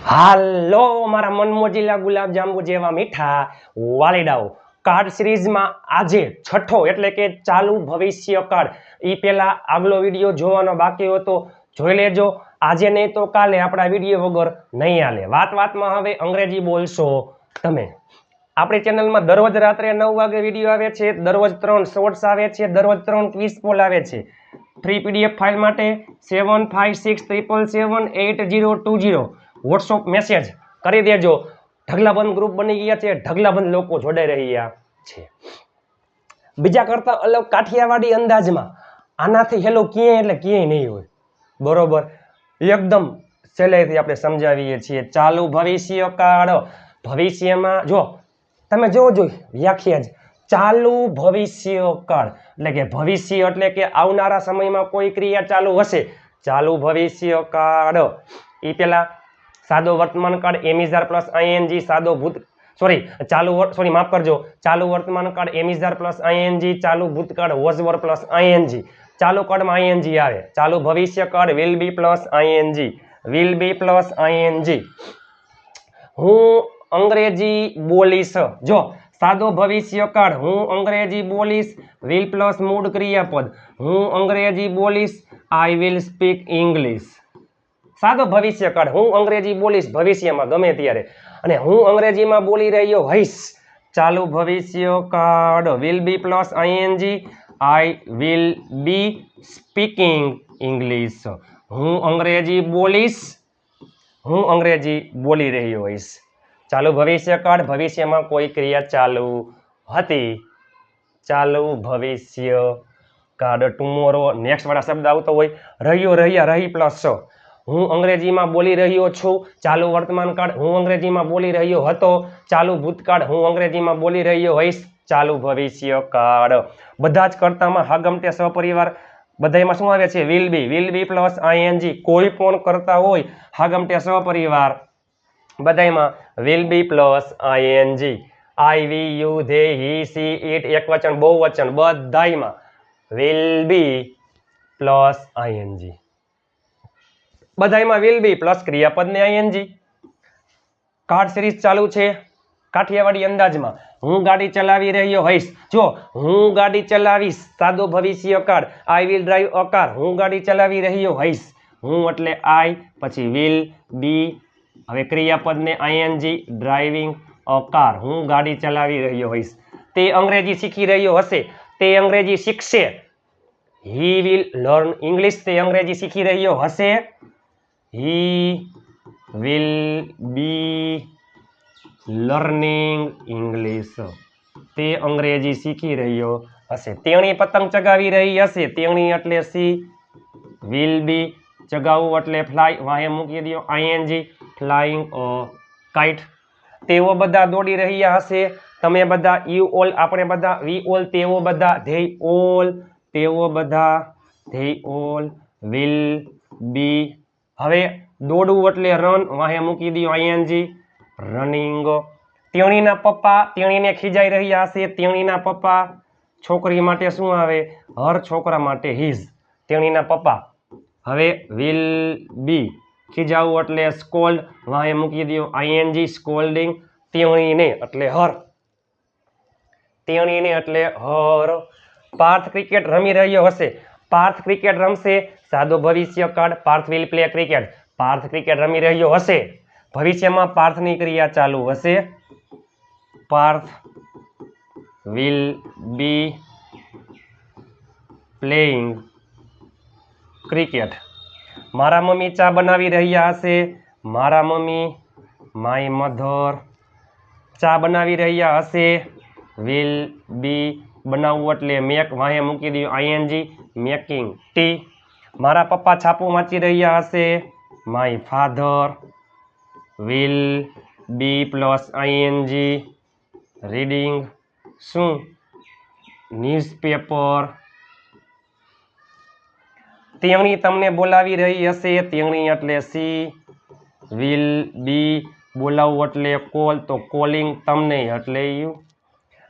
હાલો મારા મનમોજીલા ગુલાબ જાંબુ જેવા મીઠા વાલીડાઓ કાર્ડ સિરીઝમાં આજે છઠ્ઠો એટલે કે ચાલુ ભવિષ્ય કાર્ડ ઈ પહેલા આગલો વિડિયો જોવાનો બાકી હતો જોઈ લેજો આજે નહીં તો કાલે આપણા વિડિયો વગર નહીં હાલે વાતમાં હવે અંગ્રેજી બોલશો તમે આપણી ચેનલમાં દરરોજ રાત્રે 9 વાગે વિડિયો આવે છે દરરોજ 3 શોર્ટ્સ આવે છે દરરોજ 3 ક્વિઝ પોલ આવે છે ફ્રી પીડીએફ ફાઇલ માટે 7567778020 WhatsApp મેસેજ કરી દેજો ઢગલાબંધ ગ્રુપ બની ગયા છે ઢગલાબંધ લોકો જોડાઈ રહ્યા છે બીજા કરતા અલગ કાઠિયાવાડી અંદાજમાં આનાથી હેલો ક્યાંય એટલે ક્યાંય નહીં હોય બરોબર એકદમ સહેલાઈથી આપણે સમજાવીએ છીએ ચાલુ ભવિષ્ય કાળ ભવિષ્યમાં જો તમે જોજો વ્યાખ્યા જ ચાલુ ભવિષ્ય કાળ એટલે કે ભવિષ્ય એટલે કે આવનારા સમયમાં કોઈ ક્રિયા ચાલુ હશે ચાલુ ભવિષ્ય કાળ ઈ પેલા સાદો વર્તમાન કાળ એમિઝાર પ્લસ આઈએનજી સાદો ભૂત માફ કરજો ચાલુ વર્તમાન કાળ એમિઝાર પ્લસ આઈએનજી ચાલુ ભૂતકાળ વોઝ વર પ્લસ આઈએનજી ચાલુ કાળમાં આઈએનજી આવે ચાલુ ભવિષ્ય કાળ વિલ બી પ્લસ આઈએનજી હું અંગ્રેજી બોલીશ જો સાદો ભવિષ્ય કાળ હું અંગ્રેજી બોલીશ વિલ પ્લસ મૂળ ક્રિયાપદ હું અંગ્રેજી બોલીશ આઈ વિલ સ્પીક ઇંગ્લિશ સાદો ભવિષ્ય કાળ હું અંગ્રેજી બોલીશ ભવિષ્યમાં ગમે ત્યારે અને હું અંગ્રેજીમાં બોલી રહ્યો હઈશ ચાલુ ભવિષ્ય કાળ will be plus ING I will be speaking English હું અંગ્રેજી બોલી રહ્યો હઈશ ચાલુ ભવિષ્ય કાળ ભવિષ્યમાં કોઈ ક્રિયા ચાલુ હતી ચાલુ ભવિષ્ય કાળ ટુમોરો નેક્સ્ટ વાળા શબ્દ આવતો હોય રહ્યો રહ્યા રહી પ્લસ હું અંગ્રેજીમાં બોલી રહ્યો છું ચાલુ વર્તમાન કાળ હું અંગ્રેજીમાં બોલી રહ્યો હતો ચાલુ ભૂતકાળ હું અંગ્રેજીમાં બોલી રહ્યો હોઈશ ચાલુ ભવિષ્ય કાળ બધા જ કર્તામાં હાગમટે સહપરિવાર બધામાં શું આવે છે વિલ બી પ્લસ આઈએનજી કોઈ પણ કરતા હોય હાગમટે સહપરિવાર બધામાં will be plus ING I we you they he she it એકવચન બહુવચન બધામાં વિલ બી પ્લસ આઈએનજી બધામાં વિલ બી પ્લસ ક્રિયાપદ ને આઈએનજી કાર્ડ સિરીઝ ચાલુ છે કાઠિયાવાડી અંદાજમાં હું ગાડી ચલાવી રહ્યો હઈશ જો હું ગાડી ચલાવીશ સાદો ભવિષ્ય કાળ I will drive a car હું ગાડી ચલાવી રહ્યો હઈશ હું એટલે આઈ પછી વિલ બી હવે ક્રિયાપદ ને આઈએનજી ડ્રાઇવિંગ અ કાર હું ગાડી ચલાવી રહ્યો હઈશ તે અંગ્રેજી શીખી રહ્યો હશે તે અંગ્રેજી શીખશે હી વિલ લર્ન ઇંગ્લિશ તે અંગ્રેજી શીખી રહ્યો હશે he will be learning English તે અંગ્રેજી શીખી રહ્યો હશે તેણી પતંગ ચગાવી રહી હશે તેણી એટલે સી will be ચગાવવું એટલે ફ્લાય વાહે મૂકી દો આઈએનજી ફ્લાઇંગ કાઇટ તેઓ બધા દોડી રહ્યા હશે તમે બધા યુ ઓલ આપણે બધા વી ઓલ તેઓ બધા ધે ઓલ will be હવે દોડવું એટલે રન વાહે મૂકી દો આઈએનજી રનિંગ તેણીના પપ્પા તેણીને ખીજાઈ રહ્યા હશે તેણીના પપ્પા છોકરી માટે શું આવે હર છોકરા માટે હિઝ તેણીના પપ્પા હવે વિલ બી ખીજાવું એટલે સ્કોલ્ડ વાહે મૂકી દો આઈએનજી સ્કોલ્ડિંગ તેણીને એટલે હર પાર્થ ક્રિકેટ રમી રહ્યો હશે પાર્થ ક્રિકેટ રમશે સાદો ભવિષ્ય કાળ Parth will play cricket Parth cricket રમી રહ્યો હશે ભવિષ્યમાં પાર્થની ક્રિયા ચાલુ હશે Parth will be playing cricket મારા મમ્મી ચા બનાવી રહ્યા હશે મારા મમ્મી માય મધર ચા બનાવી રહ્યા હશે વિલ બી બનાવવું એટલે મેક વાહે મૂકી દો આઈએનજી મેકિંગ ટી મારા પપ્પા છાપું વાંચી રહ્યા હશે my father will be plus ING reading શું ન્યૂઝપેપર તેણી તમને બોલાવી રહી હશે તેણી એટલે સી વિલ બી બોલાવવું એટલે કોલ તો કોલિંગ તમને એટલે યુ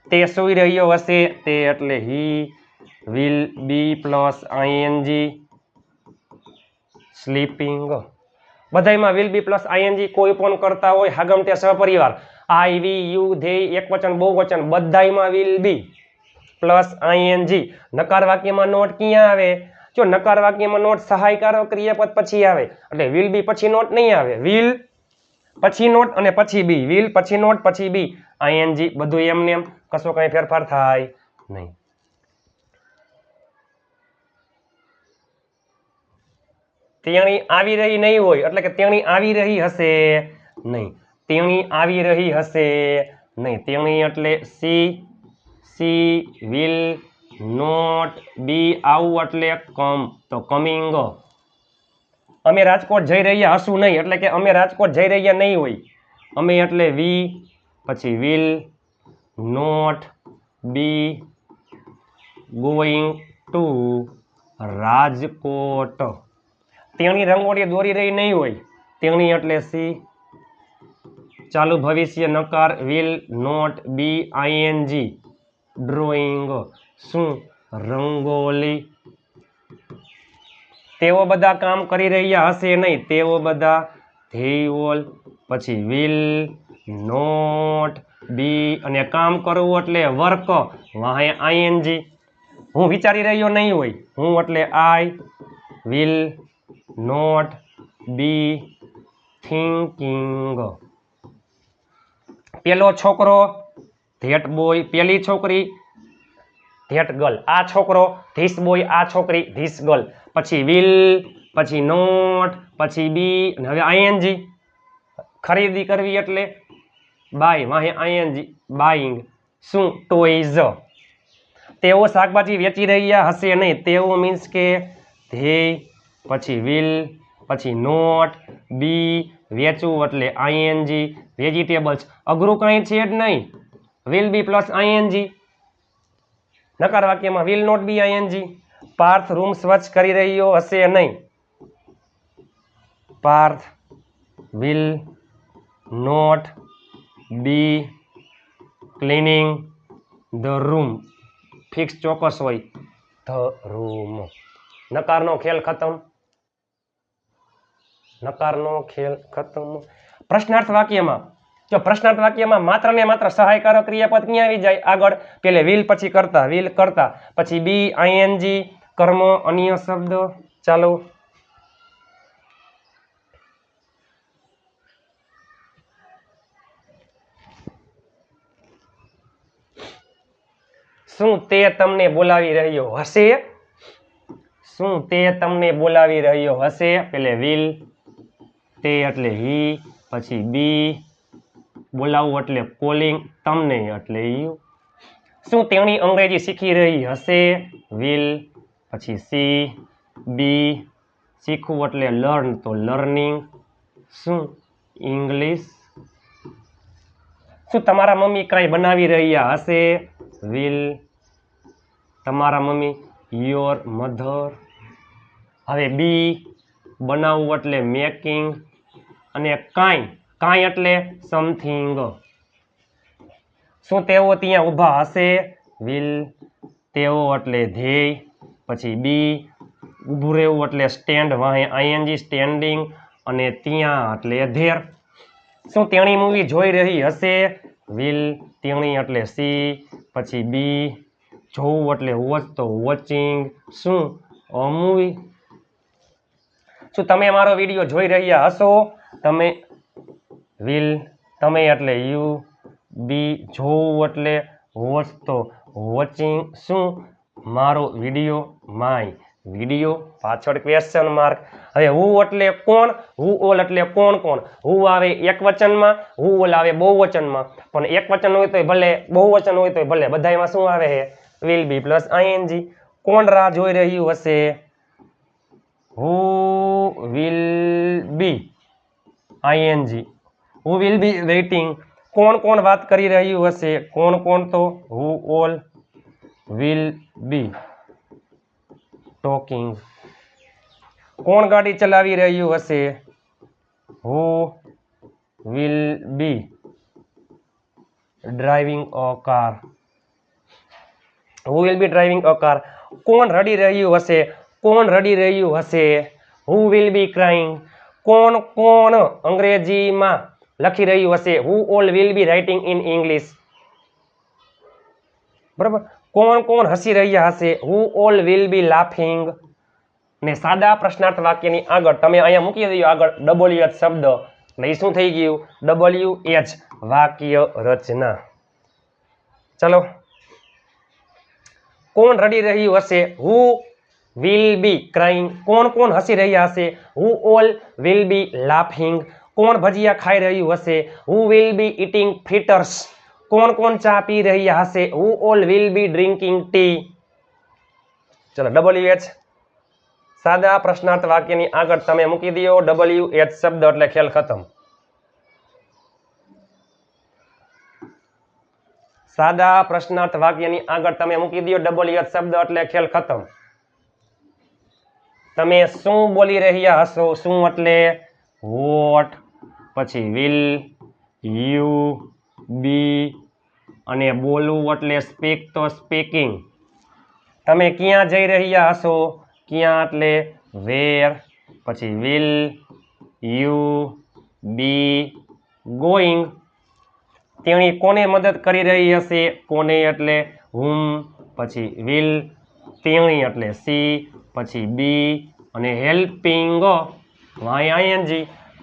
તે સૂઈ રહ્યો હશે તે એટલે he will be plus ING sleeping બધાયમાં વિલ બી પ્લસ આઈએનજી કોઈ પણ કરતા હોય હાગમટે સહપરિવાર આઈ વી યુ ધેય એકવચન બહુવચન બધાયમાં વિલ બી પ્લસ આઈએનજી નકાર વાક્યમાં નોટ ક્યાં આવે જો નકાર વાક્યમાં નોટ સહાયકારો ક્રિયાપદ પછી આવે એટલે વિલ બી પછી નોટ નહીં આવે વિલ પછી નોટ અને પછી બી વિલ પછી નોટ પછી બી આઈએનજી બધું એમને એમ કશો કઈ ફેરફાર થાય નહીં તેણી આવી રહી નહીં હોય એટલે કે તેણી આવી રહી હશે નહીં તેણી આવી રહી હશે નહીં તેણી એટલે સી વિલ નોટ બી આવું એટલે કમ તો કમિંગ અમે રાજકોટ જઈ રહ્યા હશું નહીં એટલે કે અમે રાજકોટ જઈ રહ્યા નહીં હોય અમે એટલે વી પછી will not be going to Rajkot તેણી રંગોળી દોરી રહી નહીં હોય તેણી એટલે સી ચાલુ ભવિષ્ય નકાર will not be ING drawing શું રંગોલી તેઓ બધા કામ કરી રહ્યા હશે નહીં તેઓ બધા they all પછી વિલ નોટ બી અને કામ કરવું એટલે વર્ક વાહે આઈએનજી હું વિચારી રહ્યો નહીં હોય હું એટલે I will not be thinking પેલો છોકરો ધેટ બોય પેલી છોકરી ધેટ ગર્લ આ છોકરો ધીસ બોય આ છોકરી ધીસ ગર્લ પછી વિલ પછી નોટ પછી બી અને હવે આઈએનજી ખરીદી કરવી એટલે બાય વાહે આઈએનજી બાઇંગ શું ટોયઝ તેઓ શાકભાજી વેચી રહ્યા હશે નહીં તેઓ મીન્સ કે ધ્યેય પછી વિલ પછી નોટ બી વેચવું એટલે આઈએનજી વેજીટેબલ્સ અઘરું કંઈ છે જ નહીં વિલ બી પ્લસ આઈએનજી નકાર વાક્યમાં will not be ING Parth room સ્વચ્છ કરી રહ્યો હશે નહીં Parth will not be cleaning the room fix ચોક્કસ હોય ધ રૂમ નકારનો ખેલ ખતમ નકારનો ખેલ ખતમ પ્રશ્નાર્થ વાક્યમાં જો પ્રશ્નાર્થ વાક્યમાં માત્ર ને માત્ર સહાયકારક ક્રિયાપદ ક્યાં આવી જાય આગળ પેલે વિલ પછી કરતા પછી બી આઈએનજી કર્મ અન્ય શબ્દ ચાલો શું તે તમને બોલાવી રહ્યો હશે શું તે તમને બોલાવી રહ્યો હશે પેલે વિલ તે એટલે હી પછી બી બોલાવવું એટલે કોલિંગ તમને એટલે યુ શું તેણી અંગ્રેજી શીખી રહી હશે વિલ પછી સી બી શીખવું એટલે લર્ન તો લર્નિંગ શું ઇંગ્લિશ શું તમારા મમ્મી કંઈ બનાવી રહ્યા હશે વિલ તમારા મમ્મી યોર મધર હવે બી બનાવવું એટલે મેકિંગ અને કાંઈ એટલે સમથિંગ શું તેઓ ત્યાં ઊભા હશે વિલ તેઓ એટલે ધ્યેય પછી બી ઊભું રહેવું એટલે સ્ટેન્ડ વાહે આઈએનજી સ્ટેન્ડિંગ અને ત્યાં એટલે ધેર શું તેણી મૂવી જોઈ રહી હશે વિલ તેણી એટલે સી પછી બી જોવું એટલે વોચ તો વોચિંગ શું મૂવી શું તમે મારો વિડીયો જોઈ રહ્યા હશો તમે વિલ તમે એટલે યુ બી જોવું એટલે વોચ તો વોચિંગ શું મારો વિડીયો માય વિડીયો પાછળ ક્વેશ્ચન માર્ક હવે હું એટલે કોણ હું ઓલ એટલે કોણ હું આવે એક વચનમાં હું ઓલ આવે બહુવચનમાં પણ એક વચન હોય તો ભલે બહુવચન હોય તો ભલે બધામાં શું આવે છે વિલ બી પ્લસ આઈએનજી કોણ રાહ જોઈ રહ્યું હશે who will be ING who will be waiting કોણ વાત કરી રહ્યું હશે કોણ તો who all will be talking કોણ ગાડી ચલાવી રહ્યું હશે who will be driving a car who will be driving a car કોણ રડી રહ્યું હશે હુ વિલ બી ક્રાઇંગ કોણ કોણ અંગ્રેજીમાં લખી રહ્યું હશે? Who all will be writing in English? બરાબર. કોણ કોણ હસી રહ્યા હશે? Who all will be laughing? ને સાદા પ્રશ્નાર્થ વાક્યની આગળ તમે અહીંયા મૂકી દો આગળ WH શબ્દ, એટલે શું થઈ ગયું? WH વાક્ય રચના. ચલો, કોણ રડી રહ્યું હશે? Who will be crying? કોણ કોણ હસી રહ્યા હશે? Who all will be laughing? કોણ ભજીયા ખાઈ રહ્યું હશે? Who will be eating fritters? કોણ કોણ ચા પી રહ્યા હશે? Who all will be drinking tea? ચલો, WH સાદા પ્રશ્નાર્થ વાક્યની આગળ તમે મૂકી દો WH શબ્દ એટલે ખેલ ખતમ. સાદા પ્રશ્નાર્થ વાક્યની આગળ તમે મૂકી દો WH શબ્દ એટલે ખેલ ખતમ. તમે શું બોલી રહ્યા હશો? શું એટલે વોટ, પછી વિલ યુ બી, અને બોલવું એટલે સ્પીક તો સ્પીકિંગ. તમે ક્યાં જઈ રહ્યા હશો? ક્યાં એટલે વેર, પછી વિલ યુ બી ગોઈંગ. તેણી કોને મદદ કરી રહી હશે? કોને એટલે હુમ, પછી વિલ તેણી એટલે સી, પછી બી, અને હેલ્પિંગ ING.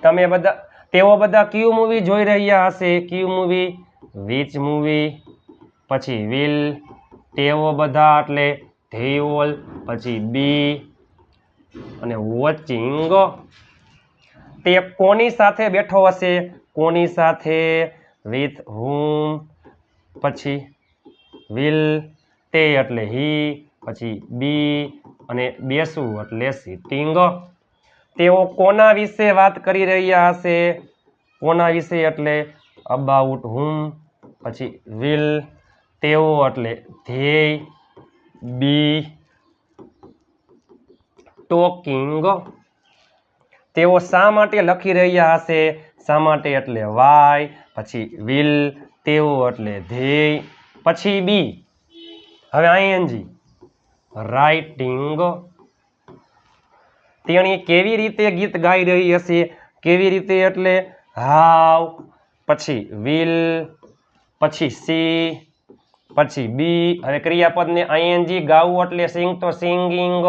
તમે બધા તેઓ બધા ક્યુ મૂવી જોઈ રહ્યા હશે? ક્યુ મૂવી, વિચ મૂવી, પછી વિલ તેઓ બધા એટલે they all, પછી બી અને વોચિંગ. તે કોની સાથે બેઠો હશે? કોની સાથે, વિથ whom, પછી વિલ તે એટલે હી, પછી બી અને બેસવું એટલે સિટિંગ. તેઓ કોના વિશે વાત કરી રહ્યા હશે? કોના વિશે એટલે અબાઉટ whom, પછી વિલ તેઓ એટલે they બી ટોકિંગ. તેઓ શા માટે લખી રહ્યા હશે? શા માટે એટલે વાય, પછી વિલ તેઓ એટલે ધ્યેય, પછી બી હવે ING રાઇટિંગ. તેણી કેવી રીતે ગીત ગાઈ રહી હશે? કેવી રીતે એટલે હાવ, પછી વિલ, પછી સી, પછી બી. હવે ક્રિયાપદને ING ગાવું એટલે સિંગ તો સિંગિંગ,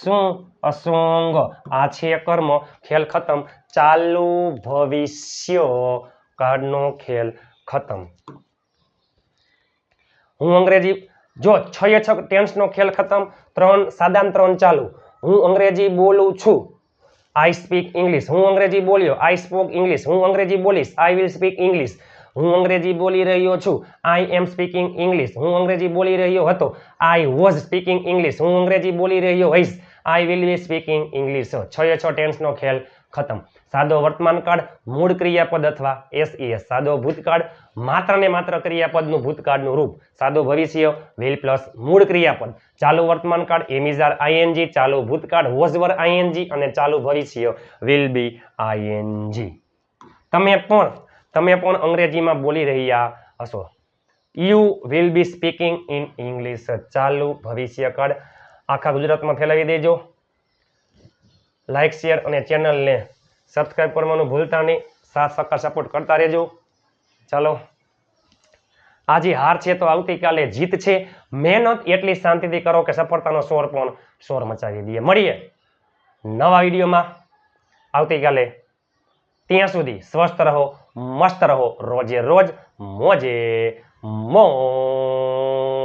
શું અ સોંગ. આ છે કર્મ, ખેલ ખતમ. ચાલુ ભવિષ્ય કાળનો ખેલ ખતમ. હું અંગ્રેજી જો 6 એ 6 ટેન્સનો ખેલ ખતમ. 3 સાદા 3 ચાલુ. હું અંગ્રેજી બોલું છું, આઈ સ્પીક ઇંગ્લિશ. હું અંગ્રેજી બોલ્યો, આઈ સ્પોક ઇંગ્લિશ. હું અંગ્રેજી બોલીશ, આઈ વિલ સ્પીક ઇંગ્લિશ. હું અંગ્રેજી બોલી રહ્યો છું, આઈ એમ સ્પીકિંગ ઇંગ્લિશ. હું અંગ્રેજી બોલી રહ્યો હતો, આઈ વોઝ સ્પીકિંગ ઇંગ્લિશ. હું અંગ્રેજી બોલી રહ્યો હોઈશ, I will be speaking English. 6 એ 6 ટેન્સનો ખેલ ખતમ. સાદો વર્તમાન કાળ મૂળ ક્રિયાપદ અથવા SES. સાદો ભૂતકાળ માત્ર ને માત્ર ક્રિયાપદનું ભૂતકાળનું રૂપ. સાદો ભવિષ્ય વિલ પ્લસ મૂળ ક્રિયાપદ. ચાલુ વર્તમાન કાળ એમિઝાર ING, ચાલુ ભૂતકાળ વોઝ વર ING, અને ચાલુ ભવિષ્ય વિલ બી ING. તમે પણ અંગ્રેજીમાં બોલી રહ્યા હશો. You will be speaking in English. ચાલુ ભવિષ્યકાળ આખા ગુજરાતમાં ફેલાવી દેજો. લાઇક, શેર અને ચેનલને સબસ્ક્રાઈબ કરવાનું ભૂલતા નહીં. સાથ સહકાર સપોર્ટ કરતા રહેજો. ચાલો, આજે હાર છે તો આવતીકાલે જીત છે. મહેનત એટલી શાંતિથી કરો કે સફળતાનો શોર પણ શોર મચાવી દઈએ. મળીએ નવા વિડીયોમાં આવતીકાલે. ત્યાં સુધી સ્વસ્થ રહો, મસ્ત રહો, રોજે રોજ મોજે મોજ.